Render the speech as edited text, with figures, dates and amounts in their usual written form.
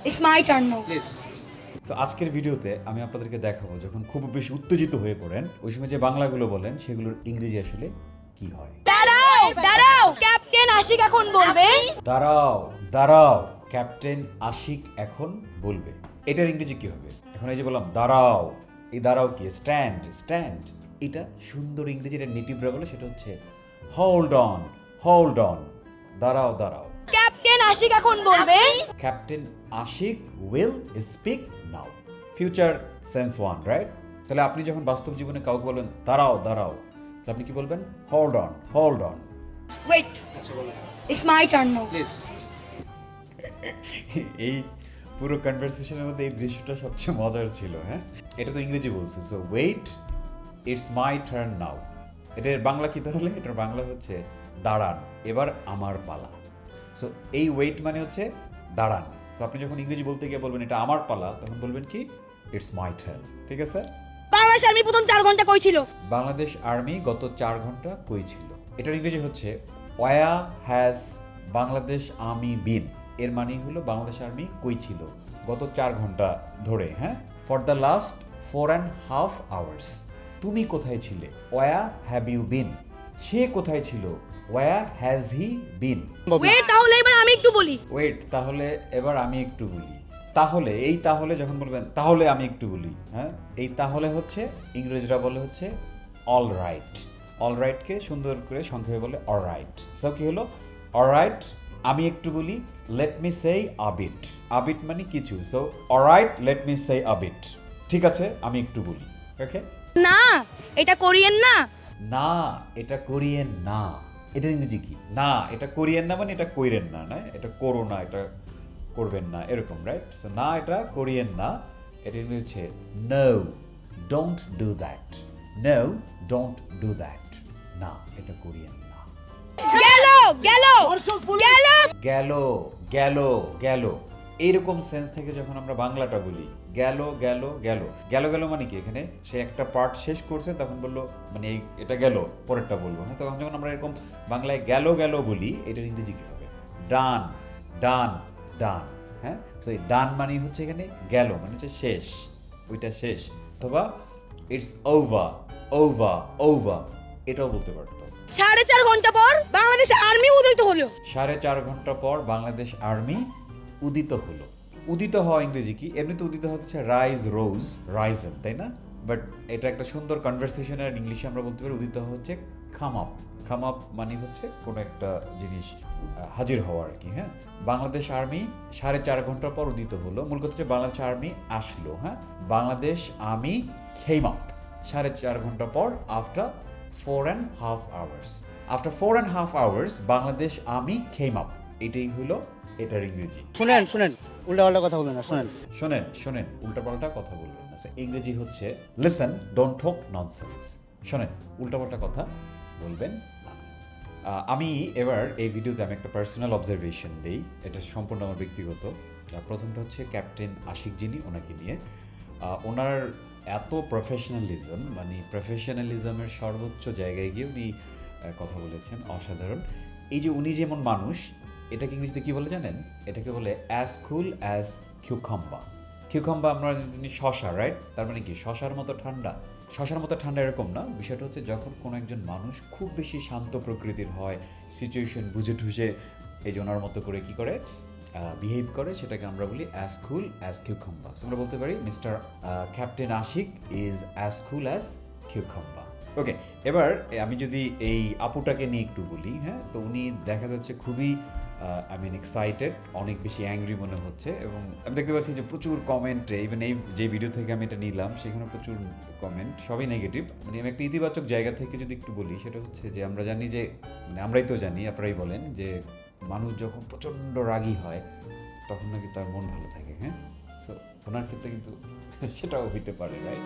It's my turn now. So আজকের ভিডিওতে আমি আপনাদেরকে দেখাবো যখন খুব বেশি উত্তেজিত হয়ে পড়েন ওই সময় যে বাংলাগুলো বলেন সেগুলোর ইংরেজি আসলে কি হয়। দাঁড়াও দাঁড়াও, ক্যাপ্টেন আশিক এখন বলবে। দাঁড়াও দাঁড়াও, ক্যাপ্টেন আশিক এখন বলবে। এটার ইংরেজি কি হবে? এখন এই যে বললাম দাঁড়াও, এই দাঁড়াও কি? Stand stand. এটা সুন্দর ইংরেজি, এটা নেটিভরা বলে, সেটা হচ্ছে হোল্ড অন হোল্ড অন। দাঁড়াও দাঁড়াও। ক্যাপ্টেন আশিক এখন বলবে। Captain Ashiq will speak now. Future sense one, right? তাহলে আপনি যখন বাস্তব জীবনে কাউকে বলবেন দাঁড়াও দাঁড়াও, তাহলে আপনি কি বলবেন? Hold on hold on. Wait. It's my turn now. এই পুরো কনভারসেশনের মধ্যে এই দৃশ্যটা সবচেয়ে মজার ছিল। হ্যাঁ, এটা তো ইংরেজি বলছে। So wait, it's my turn now. এটার বাংলা কি তাহলে? এটার বাংলা হচ্ছে দাঁড়ান, এবার আমার পালা। সো এই ওয়েট মানে হচ্ছে দাঁড়ান। সো আপনি যখন ইংরেজি বলতে গিয়ে বলবেন এটা আমার পালা, তখন বলবেন কি? It's my turn. ঠিক আছে? বাংলাদেশ আর্মি প্রথম 4 ঘন্টা কই ছিল? বাংলাদেশ আর্মি গত 4 ঘন্টা কই ছিল? এটার ইংরেজি হচ্ছে ওয়া হ্যাজ বাংলাদেশ আর্মি বিন। এর মানে হলো বাংলাদেশ আর্মি কই ছিল গত 4 ঘন্টা ধরে। হ্যাঁ, ফর দ্য লাস্ট 4.5 hours। তুমি কোথায় ছিলে? ওয়া হ্যাভ ইউ বিন। সে কোথায় ছিল? ওয়া হ্যাজ হি বিন। ওয়েট, তাহলে এবার আমি একটু বলি। ওয়েট, তাহলে এবার আমি একটু বলি। তাহলে, এই তাহলে যখন বলবেন তাহলে আমি একটু বলি, হ্যাঁ, এই তাহলে হচ্ছে ইংরেজরা বলে হচ্ছে অল রাইট। অল রাইটকে সুন্দর করে সংক্ষেপে বলে অলরাইট। সো কি হলো? অলরাইট, আমি একটু বলি। Let me say a bit. A bit মানে কিছু। So alright, let me say a bit. ঠিক আছে, আমি একটু বলি। ওকে? না, এটা কোরিয়ান না। না, এটা কোরিয়ান না। এটার ইংরেজি কি? না, এটা কোরিয়ান না মানে এটা কইরেন না, না এটা করো না, এটা করবেন না, এরকম, রাইট? সো না, এটা কোরিয়ান না। এটা ইংরেজি হচ্ছে no, don't do that. No, don't do that. না, এটা কোরিয়ান না। গেল গেল গেল। গেল গেল গেল, এইরকম সেন্স থেকে যখন আমরা বাংলাটা বলি গেল গেল গেল, গেল গেল মানে কি? এখানে সে একটা পার্ট শেষ করছে, তখন বললো মানে এটা গেল, পরেরটা বলবো। হ্যাঁ, তখন যখন আমরা এরকম বাংলায় গেল গেল বলি, এটার ইংরেজি কি হবে? ডান ডান ডান। হ্যাঁ, সো এই ডান মানে হচ্ছে এখানে গেল মানে হচ্ছে শেষ, ওইটা শেষ। অথবা ইটস ওভার ওভার ওভার, এটাও বলতে পারতো। 4.5 ঘন্টা পর বাংলাদেশ আর্মি উদিত হলো। 4.5 ঘন্টা পর বাংলাদেশ আর্মি উদিত হলো। উদিত হওয়া ইংরেজি কি? এমনিতে উদিত হচ্ছে রাইজ, রোজ, রাইজেন, তাই না? বাট এটা একটা সুন্দর কনভারসেশনের ইংলিশে আমরা বলতে পারি উদিত হচ্ছে কাম আপ। কাম আপ মানে হচ্ছে কোনো একটা জিনিস হাজির হওয়া আর কি। হ্যাঁ, বাংলাদেশ আর্মি 4.5 ঘন্টা পর উদিত হলো। মূল কথা হচ্ছে বাংলাদেশ আর্মি আসলো। হ্যাঁ, বাংলাদেশ আর্মি কেম আপ 4.5 ঘন্টা পর, after 4.5 hours। After 4.5 hours Bangladesh army came up. এটাই হলো এটার ইংরেজি। শুনেন শুনেন, উল্টাপাল্টা কথা বলবেন না, শুনেন। শোনেন শোনেন, উল্টাপাল্টা কথা বলবেন না। ইংরেজি হচ্ছে লিসেন, ডোন্ট টক ননসেন্স। শোনেন, উল্টাপাল্টা কথা বলবেন না। আমি এবার এই ভিডিওতে আমি একটা পার্সোনাল অবজারভেশন দিই। এটা সম্পূর্ণ আমার ব্যক্তিগত। প্রথমটা হচ্ছে ক্যাপ্টেন আশিক যিনি, ওনাকে নিয়ে। ওনার এত প্রফেশনালিজম, মানে প্রফেশনালিজমের সর্বোচ্চ জায়গায় গিয়ে উনি কথা বলেছেন, অসাধারণ। এই যে উনি যেমন মানুষ, এটাকে ইংরেজিতে কি বলে জানেন? এটাকে বলে অ্যাজ কুল অ্যাজ কিউকাম্বা। কিউকাম্বা আমরা জানি শশা, রাইট? তার মানে কি শশার মতো ঠান্ডা? শশার মতো ঠান্ডা এরকম না। বিষয়টা হচ্ছে যখন কোনো একজন মানুষ খুব বেশি শান্ত প্রকৃতির হয়, সিচুয়েশন বুঝে ঠুঝে এই যে ওনার মতো করে কি করে বিহেভ করে, সেটাকে আমরা বলি অ্যাজ কুল অ্যাজ কিউকাম্বা। আমরা বলতে পারি mister captain Ashiq is as cool as cucumber. Okay, এবার আমি যদি এই আপুটাকে নিয়ে একটু বলি। হ্যাঁ, তো উনি দেখা যাচ্ছে খুবই আই মিন এক্সাইটেড, অনেক বেশি অ্যাংরি মনে হচ্ছে। এবং আমি দেখতে পাচ্ছি যে প্রচুর কমেন্টে, ইভেন এই যে ভিডিও থেকে আমি এটা নিলাম সেখানে প্রচুর কমেন্ট, সবই নেগেটিভ। মানে আমি একটা ইতিবাচক জায়গা থেকে যদি একটু বলি, সেটা হচ্ছে যে আমরা জানি যে, মানে আমরাই তো জানি, আপনারাই বলেন যে মানুষ যখন প্রচণ্ড রাগী হয় তখন নাকি তার মন ভালো থাকে। হ্যাঁ, সো ওনার ক্ষেত্রে কিন্তু সেটাও হইতে পারে, রাইট?